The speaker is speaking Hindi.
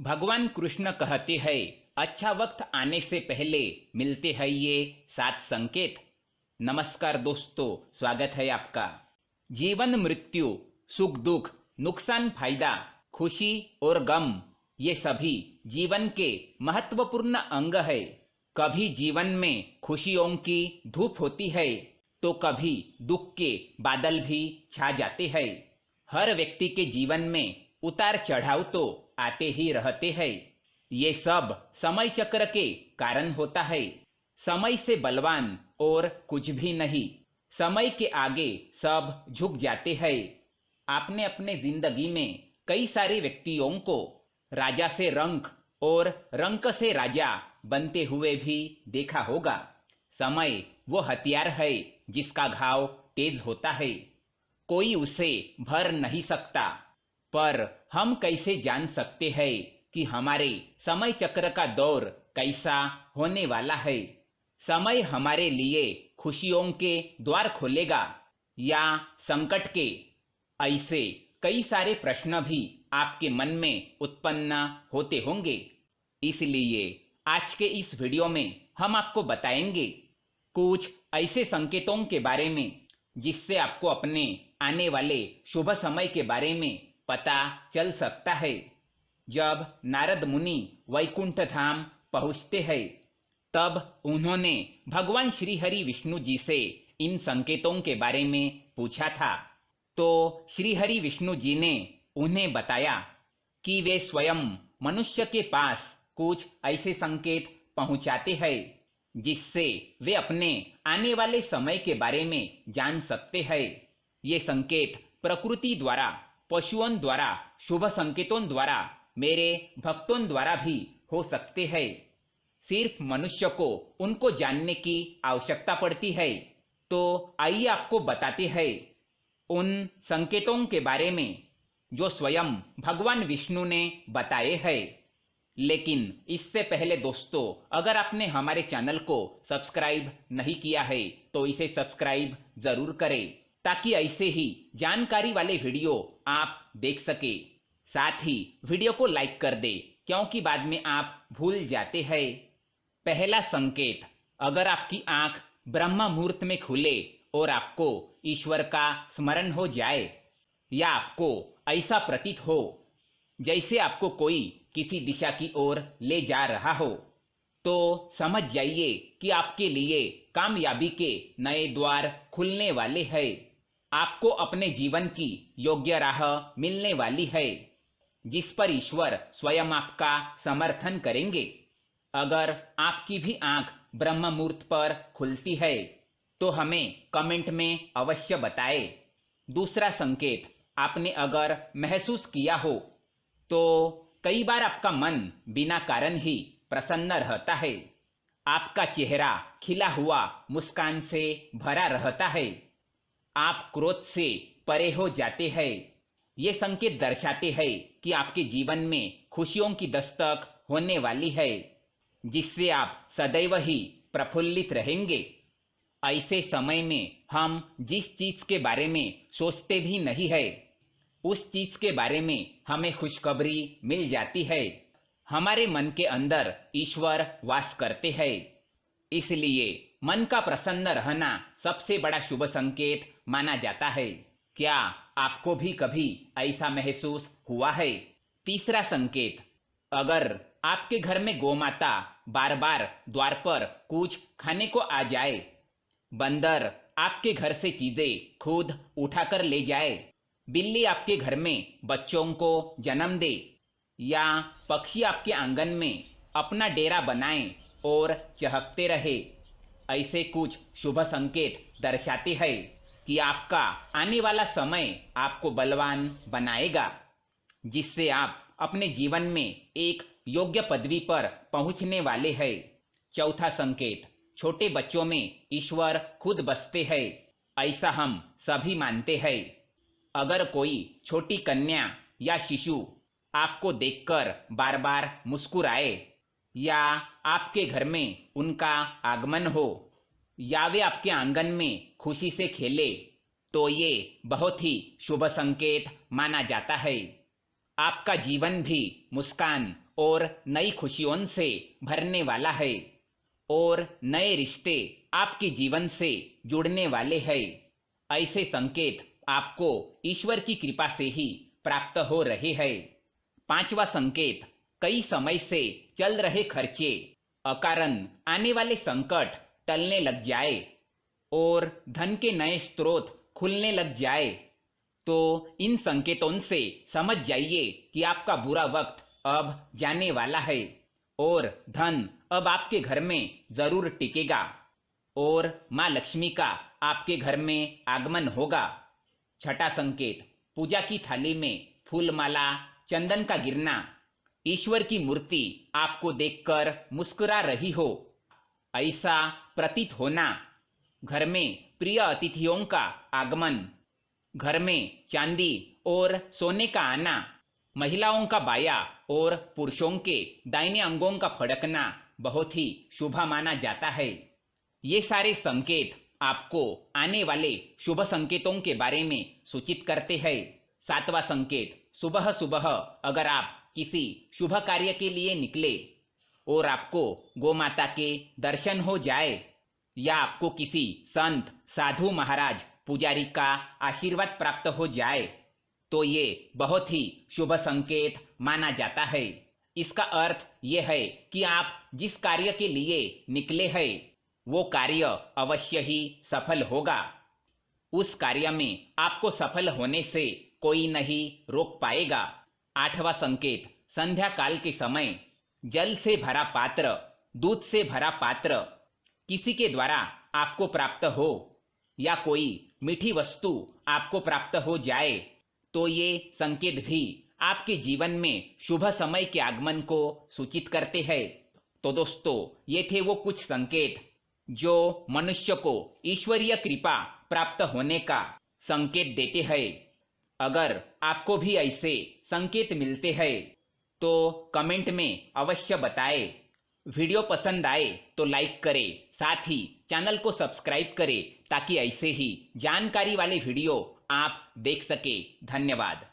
भगवान कृष्ण कहते हैं, अच्छा वक्त आने से पहले मिलते हैं ये 7 संकेत। नमस्कार दोस्तों, स्वागत है आपका। जीवन मृत्यु, सुख दुख, नुकसान फायदा, खुशी और गम, ये सभी जीवन के महत्वपूर्ण अंग है। कभी जीवन में खुशियों की धूप होती है तो कभी दुख के बादल भी छा जाते हैं। हर व्यक्ति के जीवन में उतार चढ़ाव तो आते ही रहते हैं। ये सब समय चक्र के कारण होता है। समय से बलवान और कुछ भी नहीं। समय के आगे सब झुक जाते हैं। आपने अपने जिंदगी में कई सारे व्यक्तियों को राजा से रंक और रंक से राजा बनते हुए भी देखा होगा। समय वो हथियार है जिसका घाव तेज होता है, कोई उसे भर नहीं सकता। पर हम कैसे जान सकते हैं कि हमारे समय चक्र का दौर कैसा होने वाला है? समय हमारे लिए खुशियों के द्वार खोलेगा या संकट के? ऐसे कई सारे प्रश्न भी आपके मन में उत्पन्न होते होंगे। इसलिए आज के इस वीडियो में हम आपको बताएंगे कुछ ऐसे संकेतों के बारे में जिससे आपको अपने आने वाले शुभ समय के बारे में पता चल सकता है। जब नारद मुनि वैकुंठ धाम पहुंचते हैं तब उन्होंने भगवान श्री हरि विष्णु जी से इन संकेतों के बारे में पूछा था। तो श्री हरि विष्णु जी ने उन्हें बताया कि वे स्वयं मनुष्य के पास कुछ ऐसे संकेत पहुंचाते हैं जिससे वे अपने आने वाले समय के बारे में जान सकते हैं। ये संकेत प्रकृति द्वारा, पशुओं द्वारा, शुभ संकेतों द्वारा, मेरे भक्तों द्वारा भी हो सकते हैं। सिर्फ मनुष्य को उनको जानने की आवश्यकता पड़ती है। तो आइए आपको बताते हैं उन संकेतों के बारे में जो स्वयं भगवान विष्णु ने बताए हैं। लेकिन इससे पहले दोस्तों, अगर आपने हमारे चैनल को सब्सक्राइब नहीं किया है तो इसे सब्सक्राइब जरूर करें ताकि ऐसे ही जानकारी वाले वीडियो आप देख सके। साथ ही वीडियो को लाइक कर दे क्योंकि बाद में आप भूल जाते हैं। पहला संकेत, अगर आपकी आंख ब्रह्म मुहूर्त में खुले और आपको ईश्वर का स्मरण हो जाए या आपको ऐसा प्रतीत हो जैसे आपको कोई किसी दिशा की ओर ले जा रहा हो, तो समझ जाइए कि आपके लिए कामयाबी के नए द्वार खुलने वाले हैं। आपको अपने जीवन की योग्य राह मिलने वाली है जिस पर ईश्वर स्वयं आपका समर्थन करेंगे। अगर आपकी भी आंख ब्रह्म मुहूर्त पर खुलती है तो हमें कमेंट में अवश्य बताएं। दूसरा संकेत, आपने अगर महसूस किया हो तो कई बार आपका मन बिना कारण ही प्रसन्न रहता है। आपका चेहरा खिला हुआ मुस्कान से भरा रहता है। आप क्रोध से परे हो जाते हैं। ये संकेत दर्शाते हैं कि आपके जीवन में खुशियों की दस्तक होने वाली है जिससे आप सदैव ही प्रफुल्लित रहेंगे। ऐसे समय में हम जिस चीज के बारे में सोचते भी नहीं है उस चीज के बारे में हमें खुशखबरी मिल जाती है। हमारे मन के अंदर ईश्वर वास करते हैं। इसलिए मन का प्रसन्न रहना सबसे बड़ा शुभ संकेत माना जाता है। क्या आपको भी कभी ऐसा महसूस हुआ है? तीसरा संकेत, अगर आपके घर में गोमाता बार बार द्वार पर कुछ खाने को आ जाए, बंदर आपके घर से चीजें खुद उठाकर ले जाए, बिल्ली आपके घर में बच्चों को जन्म दे या पक्षी आपके आंगन में अपना डेरा बनाए और चहकते रहे, ऐसे कुछ शुभ संकेत दर्शाते हैं कि आपका आने वाला समय आपको बलवान बनाएगा जिससे आप अपने जीवन में एक योग्य पदवी पर पहुंचने वाले हैं। चौथा संकेत, छोटे बच्चों में ईश्वर खुद बसते हैं, ऐसा हम सभी मानते हैं। अगर कोई छोटी कन्या या शिशु आपको देखकर बार बार मुस्कुराए या आपके घर में उनका आगमन हो या वे आपके आंगन में खुशी से खेले तो ये बहुत ही शुभ संकेत माना जाता है। आपका जीवन भी मुस्कान और नई खुशियों से भरने वाला है और नए रिश्ते आपके जीवन से जुड़ने वाले हैं। ऐसे संकेत आपको ईश्वर की कृपा से ही प्राप्त हो रहे हैं। पांचवा संकेत, कई समय से चल रहे खर्चे, अकारण आने वाले संकट टलने लग जाए और धन के नए स्रोत खुलने लग जाए। तो इन संकेतों से समझ जाइए कि आपका बुरा वक्त अब जाने वाला है और धन अब आपके घर में जरूर टिकेगा और माँ लक्ष्मी का आपके घर में आगमन होगा। छठा संकेत, पूजा की थाली में फूलमाला, चंदन का गिरना, ईश्वर की मूर्ति आपको देखकर मुस्कुरा रही हो, ऐसा प्रतीत होना। घर में प्रिय अतिथियों का आगमन, घर में चांदी और सोने का आना, महिलाओं का बायां और पुरुषों के दाहिने अंगों का फड़कना बहुत ही शुभ माना जाता है। ये सारे संकेत आपको आने वाले शुभ संकेतों के बारे में सूचित करते हैं। सातवां संकेत, सुबह सुबह अगर आप किसी शुभ कार्य के लिए निकले और आपको गौ माता के दर्शन हो जाए या आपको किसी संत, साधु महाराज, पुजारी का आशीर्वाद प्राप्त हो जाए तो ये बहुत ही शुभ संकेत माना जाता है। इसका अर्थ ये है कि आप जिस कार्य के लिए निकले हैं वो कार्य अवश्य ही सफल होगा। उस कार्य में आपको सफल होने से कोई नहीं रोक पाएगा। आठवां संकेत, संध्या काल के समय जल से भरा पात्र, दूध से भरा पात्र किसी के द्वारा आपको प्राप्त हो या कोई मीठी वस्तु आपको प्राप्त हो जाए तो ये संकेत भी आपके जीवन में शुभ समय के आगमन को सूचित करते हैं। तो दोस्तों, ये थे वो कुछ संकेत जो मनुष्य को ईश्वरीय कृपा प्राप्त होने का संकेत देते हैं। अगर आपको भी ऐसे संकेत मिलते हैं तो कमेंट में अवश्य बताएं। वीडियो पसंद आए तो लाइक करें, साथ ही चैनल को सब्सक्राइब करें ताकि ऐसे ही जानकारी वाले वीडियो आप देख सके। धन्यवाद।